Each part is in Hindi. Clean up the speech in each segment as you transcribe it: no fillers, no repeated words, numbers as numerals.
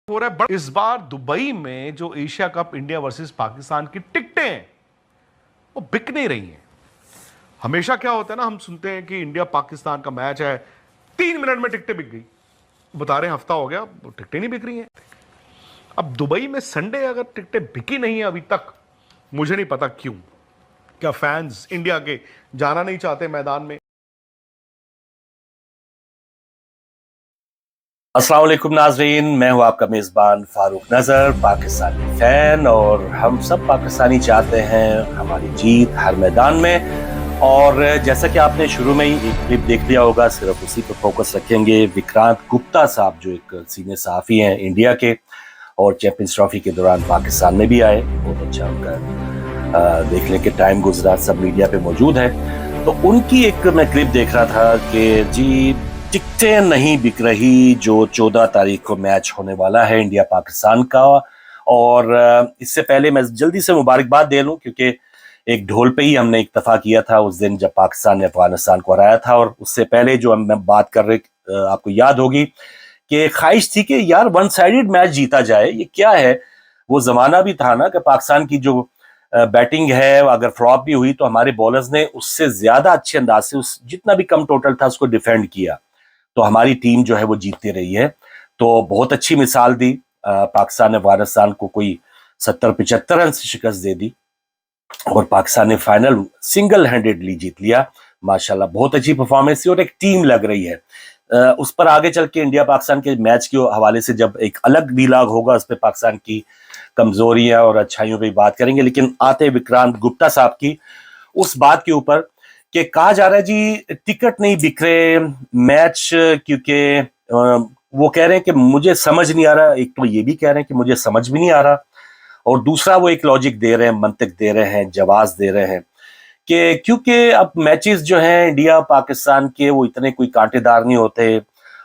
हो रहा है। बट इस बार दुबई में जो Asia cup India versus Pakistan की टिकटें हैं वो बिक नहीं रही हैं। हमेशा क्या होता है ना, हम सुनते हैं कि इंडिया पाकिस्तान का मैच है, 3 मिनट में टिकटें बिक गई। बता रहे हैं हफ्ता हो गया, वो टिकटें नहीं बिक रही हैं। अब दुबई में संडे अगर टिकटें बिकी नहीं है अभी तक, मुझे नहीं पता क्यों। क्या फैंस इंडिया के जाना नहीं चाहते मैदान में? अस्सलाम वालेकुम नाजरीन, मैं हूं आपका मेज़बान फारूक नज़र, पाकिस्तानी फ़ैन। और हम सब पाकिस्तानी चाहते हैं हमारी जीत हर मैदान में। और जैसा कि आपने शुरू में ही एक क्लिप देख लिया होगा, सिर्फ उसी पर फोकस रखेंगे। विक्रांत गुप्ता साहब जो एक सीनियर सहाफ़ी हैं इंडिया के, और चैंपियंस ट्रॉफी के दौरान पाकिस्तान में भी आए। बहुत अच्छा उनका देखने के टाइम गुजरा, सब मीडिया पे मौजूद है। तो उनकी एक मैं क्लिप देख रहा था कि जी टिकटें नहीं बिक रही जो 14 तारीख को मैच होने वाला है इंडिया पाकिस्तान का। और इससे पहले मैं जल्दी से मुबारकबाद दे लूं, क्योंकि एक ढोल पे ही हमने इत्तफाक किया था उस दिन जब पाकिस्तान ने अफगानिस्तान को हराया था। और उससे पहले जो मैं बात कर रहे, आपको याद होगी कि ख्वाहिश थी कि यार वन साइडेड मैच जीता जाए। ये क्या है, वो जमाना भी था ना कि पाकिस्तान की जो बैटिंग है अगर फ्लॉप भी हुई तो हमारे बॉलर्स ने उससे ज्यादा अच्छे अंदाज से उस जितना भी कम टोटल था उसको डिफेंड किया, तो हमारी टीम जो है वो जीतती रही है। तो बहुत अच्छी मिसाल दी। पाकिस्तान ने अफगानिस्तान को कोई 70-75 रन से शिकस्त दे दी और पाकिस्तान ने फाइनल सिंगल हैंडेडली जीत लिया। माशाल्लाह बहुत अच्छी परफॉर्मेंस थी और एक टीम लग रही है। उस पर आगे चल के इंडिया पाकिस्तान के मैच के हवाले से जब एक अलग वीलॉग होगा, उस पर पाकिस्तान की कमजोरियां और अच्छाइयों पर बात करेंगे। लेकिन आते विक्रांत गुप्ता साहब की उस बात के ऊपर कि कहा जा रहा है जी टिकट नहीं बिक रहे मैच, क्योंकि वो कह रहे हैं कि मुझे समझ नहीं आ रहा। एक तो ये भी कह रहे हैं कि मुझे समझ भी नहीं आ रहा, और दूसरा वो एक लॉजिक दे रहे हैं, मंतिक दे रहे हैं, जवाब दे रहे हैं कि क्योंकि अब मैचेस जो हैं इंडिया पाकिस्तान के वो इतने कोई कांटेदार नहीं होते,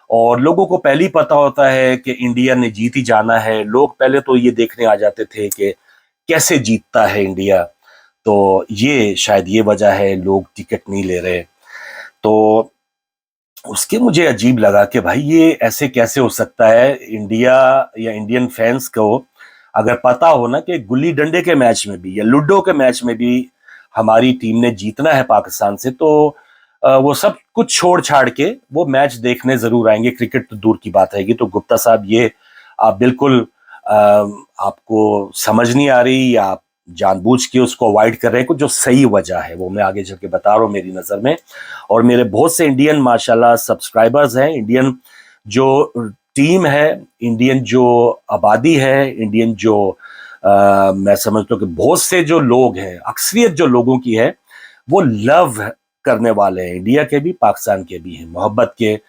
और लोगों को पहले ही पता होता है कि इंडिया ने जीत ही जाना है। लोग पहले तो ये देखने आ जाते थे कि कैसे जीतता है इंडिया। तो ये शायद ये वजह है लोग टिकट नहीं ले रहे। तो उसके मुझे अजीब लगा कि भाई ये ऐसे कैसे हो सकता है। इंडिया या इंडियन फैंस को अगर पता हो ना कि गुल्ली डंडे के मैच में भी या लूडो के मैच में भी हमारी टीम ने जीतना है पाकिस्तान से, तो वो सब कुछ छोड़ छाड़ के वो मैच देखने जरूर आएंगे। क्रिकेट तो दूर की बात रहेगी। तो गुप्ता साहब ये आप बिल्कुल आपको समझ नहीं आ रही या आप जानबूझ के उसको अवॉइड कर रहे हैं। कुछ जो सही वजह है वो मैं आगे चल के बता रहा हूँ मेरी नज़र में। और मेरे बहुत से इंडियन माशाल्लाह सब्सक्राइबर्स हैं, इंडियन जो टीम है, इंडियन जो आबादी है, इंडियन जो मैं समझता हूँ कि बहुत से जो लोग हैं, अक्सरियत जो लोगों की है वो लव करने वाले हैं, इंडिया के भी पाकिस्तान के भी हैं, मोहब्बत के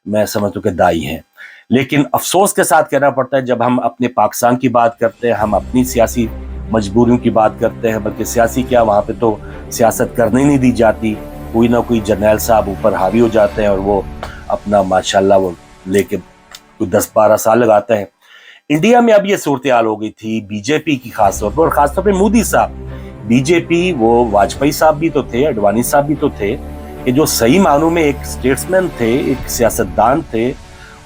मैं समझता हूँ कि दाई हैं। लेकिन अफसोस के साथ कहना पड़ता है जब हम अपने पाकिस्तान की बात करते हैं, हम अपनी सियासी मजबूरियों की बात करते हैं, बल्कि सियासी क्या, वहाँ पे तो सियासत करने नहीं दी जाती। कोई ना कोई जर्नैल साहब ऊपर हावी हो जाते हैं और वो अपना माशाल्लाह वो लेके कोई 10-12 साल लगाते हैं। इंडिया में अब ये सूरत हाल हो गई थी बीजेपी की खासतौर पर, और खासतौर पर मोदी साहब। बीजेपी वो वाजपेयी साहब भी तो थे, अडवाणी साहब भी तो थे, कि जो सही मानों में एक स्टेट्समैन थे, एक सियासतदान थे।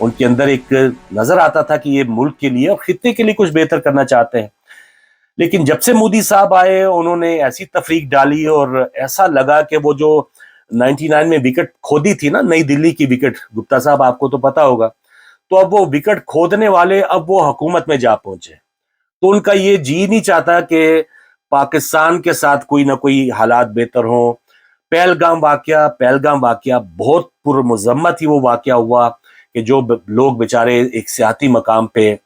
उनके अंदर एक नजर आता था कि ये मुल्क के लिए और खित्ते के लिए कुछ बेहतर करना चाहते हैं। लेकिन जब से मोदी साहब आए उन्होंने ऐसी तफरीक डाली और ऐसा लगा कि वो जो 99 में विकेट खोदी थी ना, नई दिल्ली की विकेट, गुप्ता साहब आपको तो पता होगा, तो अब वो विकेट खोदने वाले अब वो हुकूमत में जा पहुंचे। तो उनका ये जी नहीं चाहता कि पाकिस्तान के साथ कोई ना कोई हालात बेहतर हो। पहलगाम वाकया बहुत पुरमज़म्मत ही वो वाकया हुआ कि जो लोग बेचारे एक सियाती मकाम पे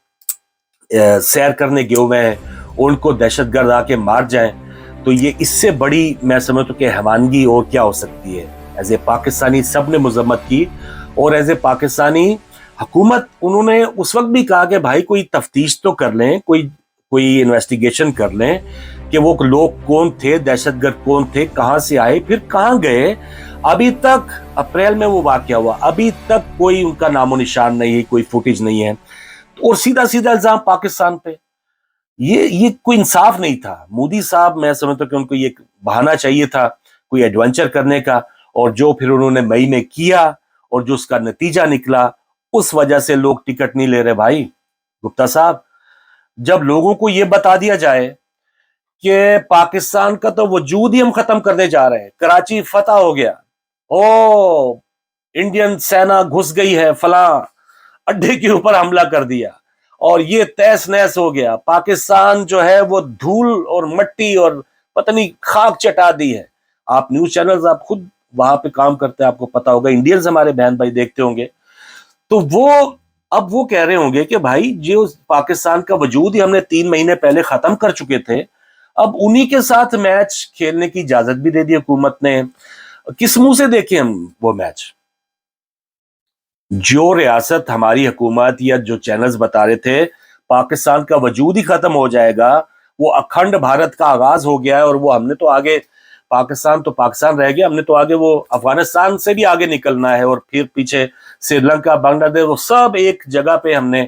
सैर करने गए हुए हैं, उनको दहशतगर्द आके मार जाएं। तो ये इससे बड़ी मैं समझता हूँ कि हैवानगी और क्या हो सकती है। एज ए पाकिस्तानी सब ने मजम्मत की, और एज ए पाकिस्तानी हुकूमत उन्होंने उस वक्त भी कहा कि भाई कोई तफ्तीश तो कर लें, कोई कोई इन्वेस्टिगेशन कर लें कि वो लोग कौन थे, दहशतगर्द कौन थे, कहाँ से आए, फिर कहाँ गए। अभी तक अप्रैल में वो वाकया हुआ, अभी तक कोई उनका नामो निशान नहीं है, कोई फुटेज नहीं है। और सीधा सीधा इल्जाम पाकिस्तान पे। ये कोई इंसाफ नहीं था। मोदी साहब मैं समझता हूं कि उनको ये बहाना चाहिए था कोई एडवेंचर करने का, और जो फिर उन्होंने मई में किया और जो उसका नतीजा निकला, उस वजह से लोग टिकट नहीं ले रहे भाई। गुप्ता साहब, जब लोगों को यह बता दिया जाए कि पाकिस्तान का तो वजूद ही हम खत्म करने जा रहे हैं, कराची फतह हो गया, ओ इंडियन सेना घुस गई है, फला अड्डे के ऊपर हमला कर दिया और ये तहस नहस हो गया, पाकिस्तान जो है वो धूल और मट्टी और पता नहीं खाक चटा दी है। आप न्यूज चैनल्स, आप खुद वहां पे काम करते हैं, आपको पता होगा, इंडियंस हमारे बहन भाई देखते होंगे, तो वो अब वो कह रहे होंगे कि भाई जो पाकिस्तान का वजूद ही हमने 3 महीने पहले खत्म कर चुके थे, अब उन्हीं के साथ मैच खेलने की इजाजत भी दे दी हुकूमत ने। किस मुंह से देखें हम वो मैच? जो रियासत हमारी हुकूमत या जो चैनल्स बता रहे थे पाकिस्तान का वजूद ही खत्म हो जाएगा, वो अखंड भारत का आगाज हो गया है और वो हमने तो आगे, पाकिस्तान तो पाकिस्तान रह गया, हमने तो आगे वो अफगानिस्तान से भी आगे निकलना है और फिर पीछे श्रीलंका, बांग्लादेश, वो सब एक जगह पे हमने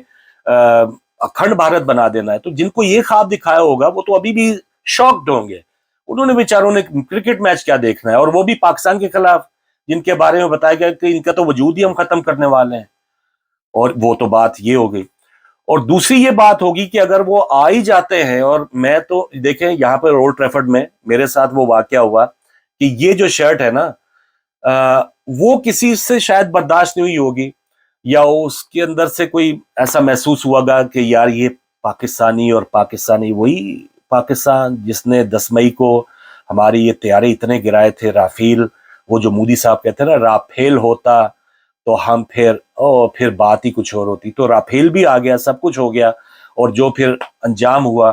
अखंड भारत बना देना है। तो जिनको ये ख्वाब दिखाया होगा वो तो अभी भी शॉक्ड होंगे। उन्होंने बेचारों ने क्रिकेट मैच क्या देखना है, और वो भी पाकिस्तान के खिलाफ, जिनके बारे में बताया गया कि इनका तो वजूद ही हम खत्म करने वाले हैं। और वो तो बात ये हो गई। और दूसरी ये बात होगी कि अगर वो आ ही जाते हैं, और मैं तो देखें यहाँ पर ओल्ड ट्रैफर्ड में मेरे साथ वो वाकया हुआ कि ये जो शर्ट है ना, वो किसी से शायद बर्दाश्त नहीं हुई होगी, या उसके अंदर से कोई ऐसा महसूस हुआगा कि यार ये पाकिस्तानी, और पाकिस्तानी वही पाकिस्तान जिसने 10 मई को हमारी ये तैयारे इतने गिराए थे, राफेल, वो जो मोदी साहब कहते हैं ना, राफेल होता तो हम फिर बात ही कुछ और होती। तो राफेल भी आ गया, सब कुछ हो गया, और जो फिर अंजाम हुआ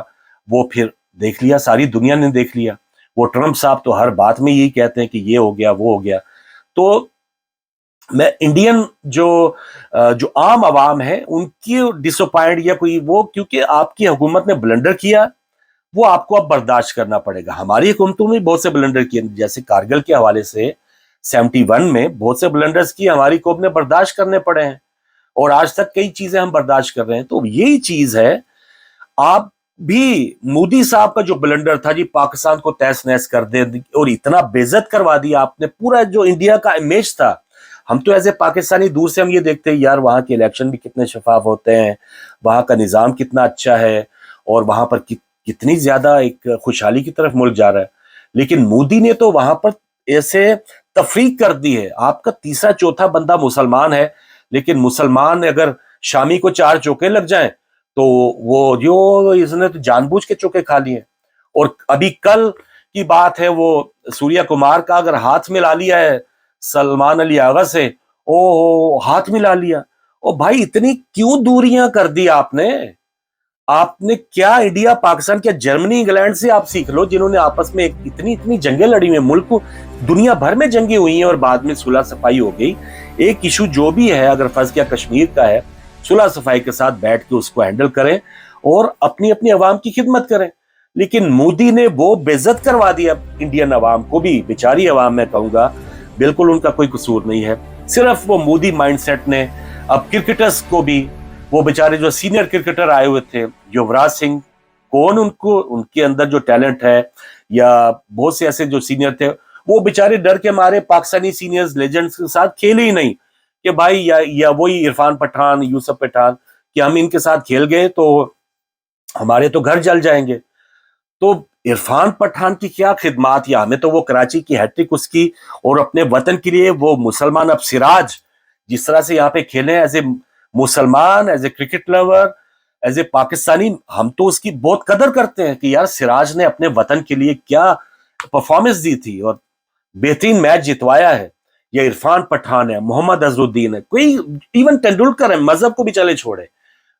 वो फिर देख लिया, सारी दुनिया ने देख लिया। वो ट्रंप साहब तो हर बात में यही कहते हैं कि ये हो गया, वो हो गया। तो मैं इंडियन जो आम आवाम है उनकी डिसअपॉइंट या कोई वो, क्योंकि आपकी हुकूमत ने ब्लंडर किया, वो आपको अब बर्दाश्त करना पड़ेगा। हमारी हुकूमतों में बहुत से ब्लंडर किए, जैसे कारगिल के हवाले से 71 में बहुत से ब्लंडर्स की हमारी कौम ने बर्दाश्त करने पड़े हैं, और आज तक कई चीजें हम बर्दाश्त कर रहे हैं। तो यही चीज है, आप भी मोदी साहब का जो ब्लंडर था जी, पाकिस्तान को तहस नहस कर दे और इतना बेइज्जत करवा दिया आपने, पूरा जो इंडिया का इमेज था। हम तो एज ए पाकिस्तानी दूर से हम ये देखते हैं यार वहां के इलेक्शन भी कितने शफाफ होते हैं, वहां का निजाम कितना अच्छा है, और वहां पर कितनी ज्यादा एक खुशहाली की तरफ मुल्क जा रहा है। लेकिन मोदी ने तो वहां पर ऐसे तफरीक कर दी है, आपका तीसरा चौथा बंदा मुसलमान है, लेकिन मुसलमान अगर शामी को 4 चौके लग जाएं तो वो जो इसने तो जानबूझ के चौके खा लिए। और अभी कल की बात है, वो सूर्या कुमार का अगर हाथ मिला लिया है सलमान अली आगा से, ओ हाथ मिला लिया। ओ भाई, इतनी क्यों दूरियां कर दी आपने? आपने क्या इंडिया पाकिस्तान, क्या जर्मनी इंग्लैंड से आप सीख लो, जिन्होंने आपस में इतनी जंगें लड़ी हुई, मुल्क को दुनिया भर में जंगें हुई हैं और बाद में सुलह सफाई हो गई। एक इशू जो भी है, अगर फर्ज किया कश्मीर का है, सुलह सफाई के साथ बैठ के उसको हैंडल करें और अपनी अपनी अवाम की खिदमत करें। लेकिन मोदी ने वो बेइज्जत करवा दिया इंडियन अवाम को भी, बेचारी अवाम मैं कहूंगा, बिल्कुल उनका कोई कसूर नहीं है, सिर्फ वो मोदी माइंडसेट ने। अब क्रिकेटर्स को भी, वो बेचारे जो सीनियर क्रिकेटर आए हुए थे, युवराज सिंह, कौन उनको, उनके अंदर जो टैलेंट है, या बहुत से ऐसे जो सीनियर थे, वो बेचारे डर के मारे पाकिस्तानी सीनियर्स लेजेंड्स के साथ खेले ही नहीं कि भाई या वही इरफान पठान, यूसुफ पठान, कि हम इनके साथ खेल गए तो हमारे तो घर जल जाएंगे। तो इरफान पठान की क्या खिदमात, या हमें तो वो कराची की हैट्रिक उसकी, और अपने वतन के लिए वो मुसलमान, अब सिराज जिस तरह से यहाँ पे खेले एज ए मुसलमान, as a cricket lover, as a Pakistani, हम तो उसकी बहुत कदर करते हैं कि यार सिराज ने अपने वतन के लिए क्या परफॉर्मेंस दी थी और बेहतरीन मैच जितवाया है। या इरफान पठान है, मोहम्मद अजरुद्दीन है, कोई इवन तेंदुलकर है, मजहब को भी चले छोड़े,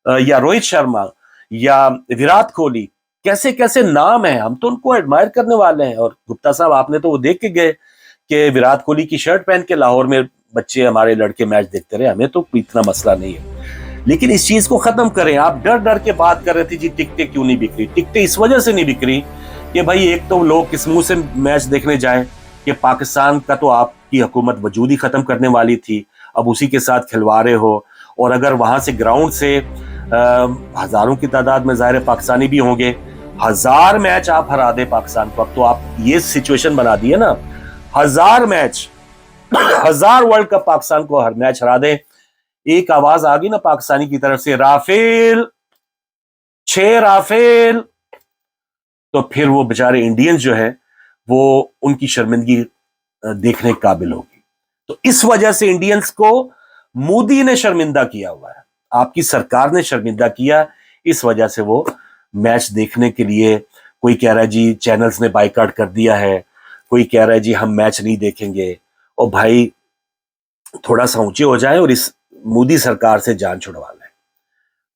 या रोहित शर्मा, या विराट कोहली, कैसे कैसे नाम है, हम तो उनको एडमायर करने वाले हैं। और गुप्ता साहब, आपने तो वो देख के गए कि विराट कोहली की शर्ट पहन के लाहौर में बच्चे हमारे लड़के मैच देखते रहे, हमें तो इतना मसला नहीं है। लेकिन इस चीज को खत्म करें। आप डर डर के बात कर रहे थे जी टिकटें क्यों नहीं बिक रही, टिकटें इस वजह से नहीं बिक रही कि भाई एक तो लोग किस मुंह से मैच देखने जाएं कि पाकिस्तान का तो आपकी हुकूमत वजूद ही खत्म करने वाली थी, अब उसी के साथ खिलवा रहे हो। और अगर वहां से ग्राउंड से हजारों की तादाद में जाहिर पाकिस्तानी भी होंगे, 1000 मैच आप हरा दे पाकिस्तान को, अब तो आप ये सिचुएशन बना दी है ना, 1000 मैच, 1000 वर्ल्ड कप पाकिस्तान को हर मैच हरा दे, एक आवाज आ गई ना पाकिस्तानी की तरफ से, राफेल 6 राफेल, तो फिर वो बेचारे इंडियंस जो है वो उनकी शर्मिंदगी देखने के काबिल होगी। तो इस वजह से इंडियंस को मोदी ने शर्मिंदा किया हुआ है, आपकी सरकार ने शर्मिंदा किया, इस वजह से वो मैच देखने के लिए, कोई कह रहा है जी चैनल्स ने बाइकआउट कर दिया है, कोई कह रहा है जी हम मैच नहीं देखेंगे। और भाई थोड़ा सा ऊंचे हो जाए और इस मोदी सरकार से जान छुड़वा लें।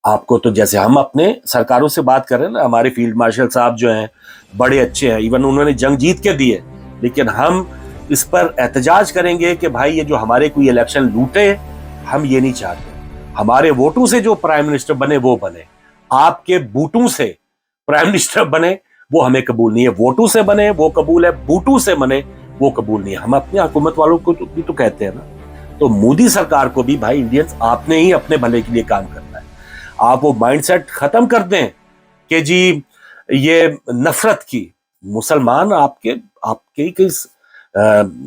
आपको तो जैसे हम अपने सरकारों से बात कर रहे हैं ना, हमारे फील्ड मार्शल साहब जो हैं बड़े अच्छे हैं, इवन उन्होंने जंग जीत के दी है, लेकिन हम इस पर एहतजाज करेंगे कि भाई ये जो हमारे कोई इलेक्शन लूटे, हम ये नहीं चाहते। हमारे वोटों से जो प्राइम मिनिस्टर बने वो बने, आपके बूटों से प्राइम मिनिस्टर बने वो हमें कबूल नहीं है। वोटों से बने वो कबूल है, बूटों से बने वो कबूल नहीं है। हम अपनी हुकूमत वालों को भी तो कहते हैं ना। तो मोदी सरकार को भी भाई इंडियंस आपने ही अपने भले के लिए काम करना है। आप वो माइंडसेट खत्म कर दें कि जी ये नफरत की, मुसलमान आपके आपके किस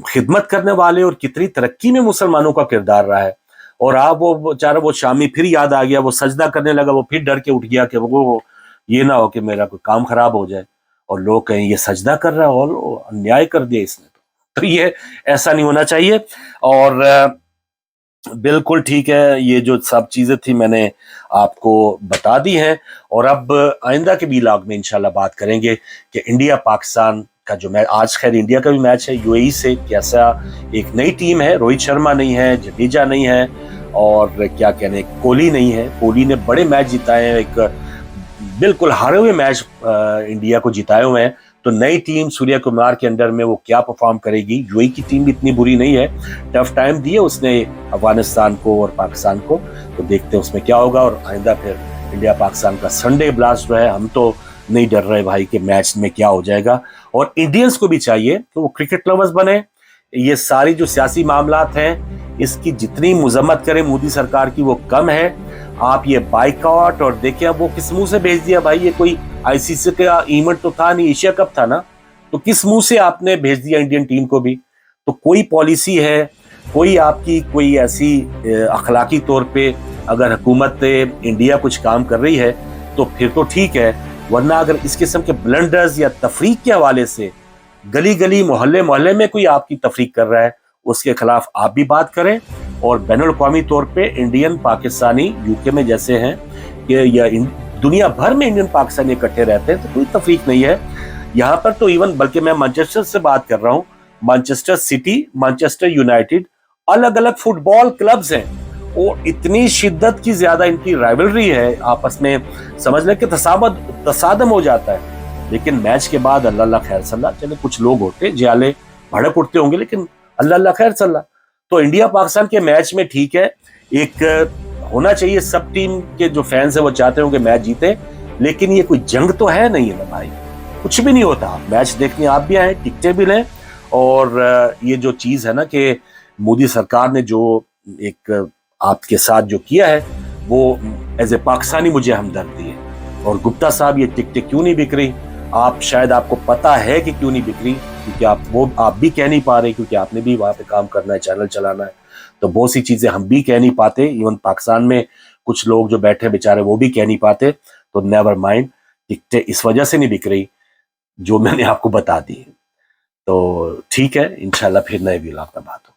खिदमत करने वाले और कितनी तरक्की में मुसलमानों का किरदार रहा है, और आप वो बेचारा वो शामी फिर याद आ गया, वो सजदा करने लगा, वो फिर डर के उठ गया कि वो ये ना हो कि मेरा कोई काम खराब हो जाए और लोग कहें ये सजदा कर रहा है और अन्याय कर दिया इसने। तो ये ऐसा नहीं होना चाहिए। और बिल्कुल ठीक है, ये जो सब चीजें थी मैंने आपको बता दी हैं। और अब आइंदा के व्लॉग में इंशाल्लाह बात करेंगे कि इंडिया पाकिस्तान का जो मैच, आज खैर इंडिया का भी मैच है यूएई से, कैसा एक नई टीम है, रोहित शर्मा नहीं है, जडेजा नहीं है, और क्या कहने कोहली नहीं है। कोहली ने बड़े मैच जिताए हैं, एक बिल्कुल हारे हुए मैच इंडिया को जिताए हुए हैं। तो नई टीम सूर्य कुमार के अंडर में वो क्या परफॉर्म करेगी। यूएई की टीम भी इतनी बुरी नहीं है, टफ टाइम दिए उसने अफगानिस्तान को और पाकिस्तान को, तो देखते हैं उसमें क्या होगा। और आइंदा फिर इंडिया पाकिस्तान का संडे ब्लास्ट जो है, हम तो नहीं डर रहे भाई कि मैच में क्या हो जाएगा। और इंडियंस को भी चाहिए कि वो क्रिकेट लवर्स बने। ये सारी जो सियासी मामलात हैं इसकी जितनी मजम्मत करें मोदी सरकार की वो कम है। आप ये बाइकआउट, और देखिए अब वो किस मुंह से भेज दिया भाई, ये कोई आईसीसी का इवेंट तो था नहीं, एशिया कप था ना, तो किस मुंह से आपने भेज दिया इंडियन टीम को भी। तो कोई पॉलिसी है, कोई आपकी कोई ऐसी अखलाकी तौर पे अगर हुकूमत इंडिया कुछ काम कर रही है तो फिर तो ठीक है, वरना अगर इस किस्म के ब्लंडर्स या तफरीक के हवाले से गली गली मोहल्ले मोहल्ले में कोई आपकी तफरीक कर रहा है, उसके खिलाफ आप भी बात करें। और बैनुल-अक़वामी तौर पे इंडियन पाकिस्तानी यूके में जैसे हैं कि या दुनिया भर में इंडियन पाकिस्तानी इकट्ठे रहते हैं, तो कोई तफरीक नहीं है यहाँ पर। तो इवन बल्कि मैं मैनचेस्टर से बात कर रहा हूँ, मैनचेस्टर सिटी, मैनचेस्टर यूनाइटेड, अलग अलग फुटबॉल क्लब्स हैं, और इतनी शिद्दत की ज्यादा इनकी राइवलरी है आपस में, समझ लें कि तसादम हो जाता है। लेकिन मैच के बाद अल्लाह अल्लाह खैर सल्ला, चले कुछ लोग होते जियाले भड़क उठते होंगे, लेकिन अल्लाह अल्लाह खैर सल्ला। तो इंडिया पाकिस्तान के मैच में ठीक है, एक होना चाहिए, सब टीम के जो फैंस है वो चाहते होंगे मैच जीते, लेकिन ये कोई जंग तो है नहीं है ना भाई, कुछ भी नहीं होता। मैच देखने आप भी आए, टिकटें भी लें। और ये जो चीज है ना कि मोदी सरकार ने जो एक आपके साथ जो किया है वो एज ए पाकिस्तानी मुझे हमदर्दी है। और गुप्ता साहब ये टिकटें क्यों नहीं बिक रही, आप शायद आपको पता है कि क्यों नहीं बिक रही, क्योंकि आप भी कह नहीं पा रहे, क्योंकि आपने भी वहां पे काम करना है, चैनल चलाना है, तो बहुत सी चीजें हम भी कह नहीं पाते। इवन पाकिस्तान में कुछ लोग जो बैठे बेचारे वो भी कह नहीं पाते। तो नेवर माइंड, टिकटें इस वजह से नहीं बिक रही जो मैंने आपको बता दी। तो ठीक है, इंशाल्लाह फिर नए व्लॉग में बात हो।